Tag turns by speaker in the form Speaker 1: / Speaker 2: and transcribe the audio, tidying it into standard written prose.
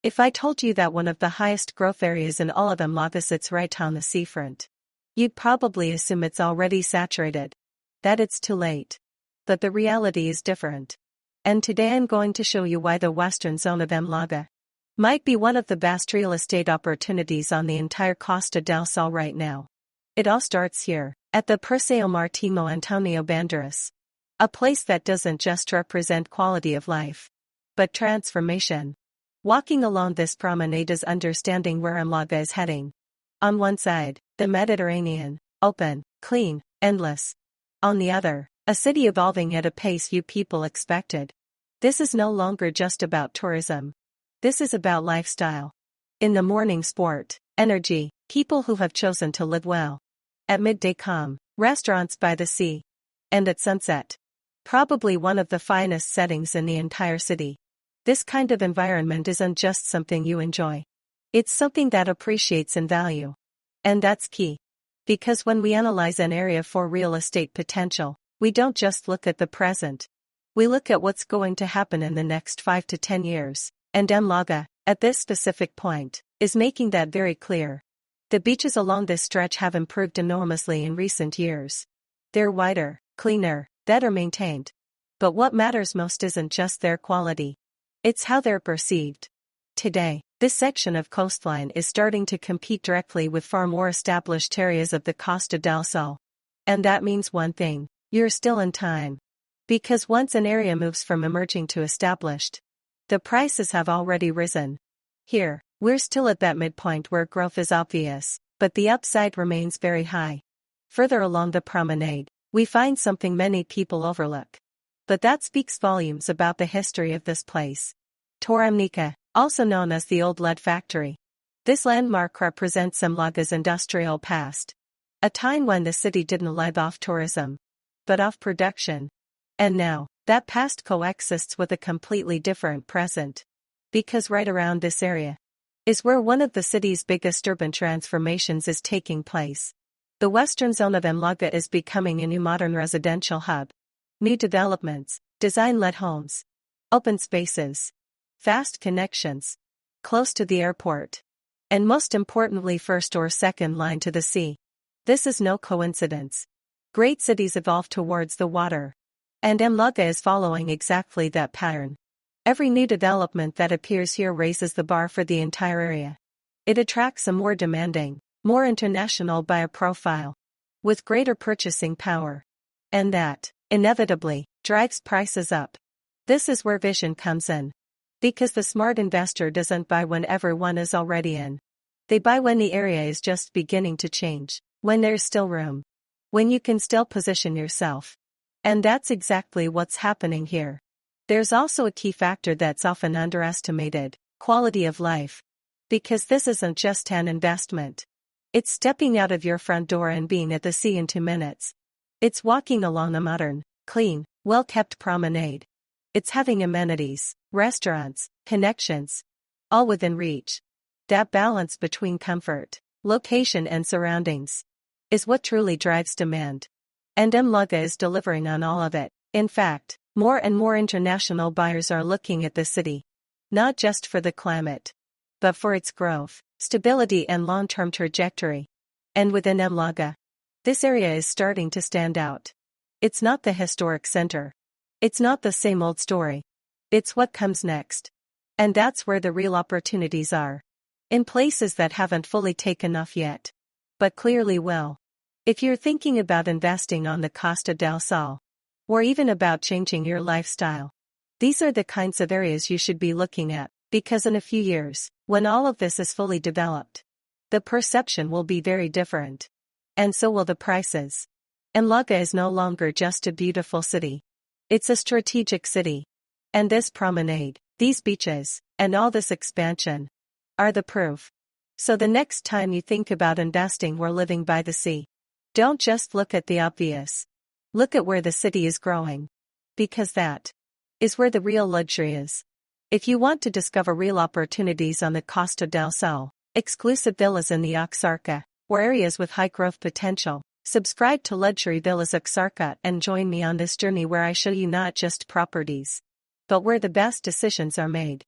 Speaker 1: If I told you that one of the highest growth areas in all of Malaga sits right on the seafront, you'd probably assume it's already saturated, that it's too late. But the reality is different. And today I'm going to show you why the western zone of Malaga might be one of the best real estate opportunities on the entire Costa del Sol right now. It all starts here, at the Paseo Marítimo of Banderas. A place that doesn't just represent quality of life, but transformation. Walking along this promenade is understanding where Malaga is heading. On one side, the Mediterranean, open, clean, endless. On the other, a city evolving at a pace few people expected. This is no longer just about tourism. This is about lifestyle. In the morning, sport, energy, people who have chosen to live well. At midday, calm, restaurants by the sea. And at sunset, probably one of the finest settings in the entire city. This kind of environment isn't just something you enjoy. It's something that appreciates in value. And that's key. Because when we analyze an area for real estate potential, we don't just look at the present. We look at what's going to happen in the next 5 to 10 years. And Malaga, at this specific point, is making that very clear. The beaches along this stretch have improved enormously in recent years. They're wider, cleaner, better maintained. But what matters most isn't just their quality. It's how they're perceived. Today, this section of coastline is starting to compete directly with far more established areas of the Costa del Sol. And that means one thing: you're still in time. Because once an area moves from emerging to established, the prices have already risen. Here, we're still at that midpoint where growth is obvious, but the upside remains very high. Further along the promenade, we find something many people overlook. But that speaks volumes about the history of this place. Torrox, also known as the Old Lead Factory. This landmark represents Malaga's industrial past. A time when the city didn't live off tourism, but off production. And now, that past coexists with a completely different present. Because right around this area is where one of the city's biggest urban transformations is taking place. The western zone of Malaga is becoming a new modern residential hub. New developments, design-led homes, open spaces, fast connections, close to the airport, and most importantly first or second line to the sea. This is no coincidence. Great cities evolve towards the water. And Malaga is following exactly that pattern. Every new development that appears here raises the bar for the entire area. It attracts a more demanding, more international buyer profile, with greater purchasing power. And that, inevitably, drives prices up. This is where vision comes in. Because the smart investor doesn't buy when everyone is already in. They buy when the area is just beginning to change, when there's still room, when you can still position yourself. And that's exactly what's happening here. There's also a key factor that's often underestimated: quality of life. Because this isn't just an investment. It's stepping out of your front door and being at the sea in 2 minutes. It's walking along a modern, clean, well-kept promenade. It's having amenities, restaurants, connections, all within reach. That balance between comfort, location and surroundings is what truly drives demand. And Malaga is delivering on all of it. In fact, more and more international buyers are looking at the city. Not just for the climate, but for its growth, stability and long-term trajectory. And within Malaga, this area is starting to stand out. It's not the historic center. It's not the same old story. It's what comes next. And that's where the real opportunities are. In places that haven't fully taken off yet, but clearly will. If you're thinking about investing on the Costa del Sol, or even about changing your lifestyle, these are the kinds of areas you should be looking at, because in a few years, when all of this is fully developed, the perception will be very different. And so will the prices. Malaga is no longer just a beautiful city. It's a strategic city. And this promenade, these beaches, and all this expansion are the proof. So the next time you think about investing or living by the sea, don't just look at the obvious. Look at where the city is growing. Because that is where the real luxury is. If you want to discover real opportunities on the Costa del Sol, exclusive villas in the Axarquia, or areas with high growth potential, subscribe to Luxury Villas Axarquia and join me on this journey where I show you not just properties, but where the best decisions are made.